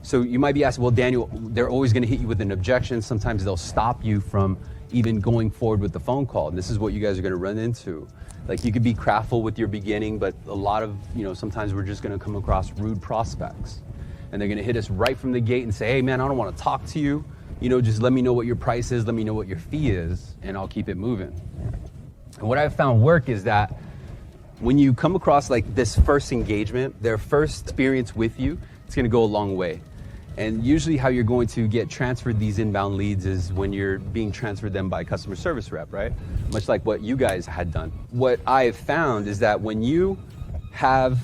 So you might be asking, well, Daniel, they're always going to hit you with an objection. Sometimes they'll stop you from even going forward with the phone call. And this is what you guys are going to run into. Like, you could be craftful with your beginning, but a lot of, sometimes we're just going to come across rude prospects. And they're going to hit us right from the gate and say, hey, man, I don't want to talk to you. Just let me know what your price is. Let me know what your fee is, and I'll keep it moving. And what I've found work is that when you come across like this first engagement, their first experience with you, it's going to go a long way. And usually how you're going to get transferred these inbound leads is when you're being transferred them by a customer service rep, right? Much like what you guys had done. What I have found is that when you have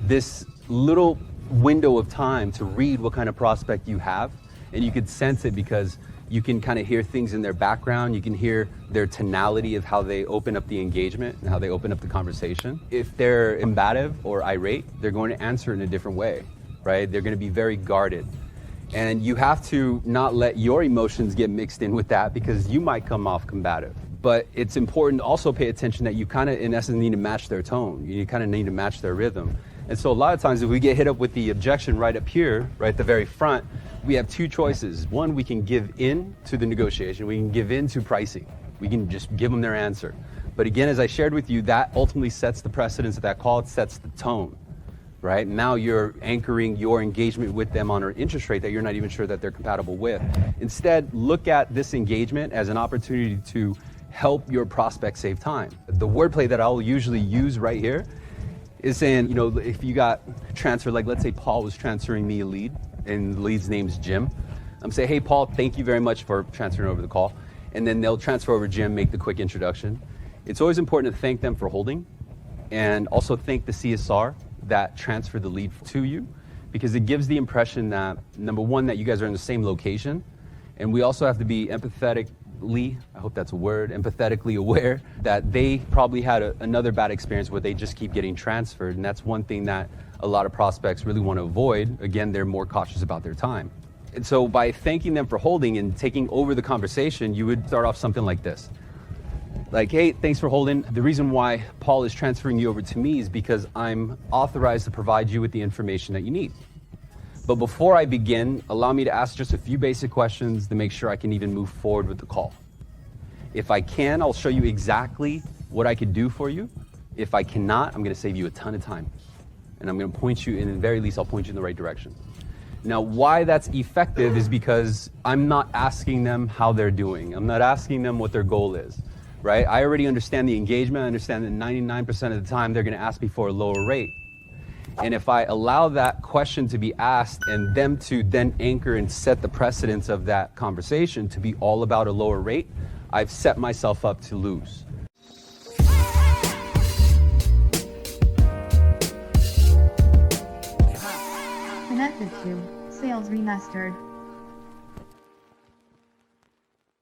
this little window of time to read what kind of prospect you have, and you could sense it because you can kind of hear things in their background, you can hear their tonality of how they open up the engagement and how they open up the conversation. If they're combative or irate, they're going to answer in a different way, right? They're going to be very guarded. And you have to not let your emotions get mixed in with that, because you might come off combative. But it's important to also pay attention that you kind of, in essence, need to match their tone. You kind of need to match their rhythm. And so a lot of times if we get hit up with the objection right up here, right at the very front, we have two choices. One, we can give in to the negotiation. We can give in to pricing. We can just give them their answer. But again, as I shared with you, that ultimately sets the precedence of that call. It sets the tone. Right? Now you're anchoring your engagement with them on an interest rate that you're not even sure that they're compatible with. Instead, look at this engagement as an opportunity to help your prospect save time. The wordplay that I'll usually use right here is saying, if you got transferred, like let's say Paul was transferring me a lead, and the lead's name's Jim. I'm saying, hey, Paul, thank you very much for transferring over the call. And then they'll transfer over Jim, make the quick introduction. It's always important to thank them for holding, and also thank the CSR that transfer the lead to you, because it gives the impression that, number one, that you guys are in the same location, and we also have to be empathetically, I hope that's a word, empathetically aware that they probably had another bad experience where they just keep getting transferred, and that's one thing that a lot of prospects really want to avoid. Again, they're more cautious about their time. And so by thanking them for holding and taking over the conversation, you would start off something like this. Like, hey, thanks for holding. The reason why Paul is transferring you over to me is because I'm authorized to provide you with the information that you need. But before I begin, allow me to ask just a few basic questions to make sure I can even move forward with the call. If I can, I'll show you exactly what I could do for you. If I cannot, I'm going to save you a ton of time. And I'm going to point you, and at the very least, I'll point you in the right direction. Now, why that's effective is because I'm not asking them how they're doing. I'm not asking them what their goal is. Right? I already understand the engagement. I understand that 99% of the time they're going to ask me for a lower rate. And if I allow that question to be asked and them to then anchor and set the precedence of that conversation to be all about a lower rate, I've set myself up to lose. Connected to SalesRemastered.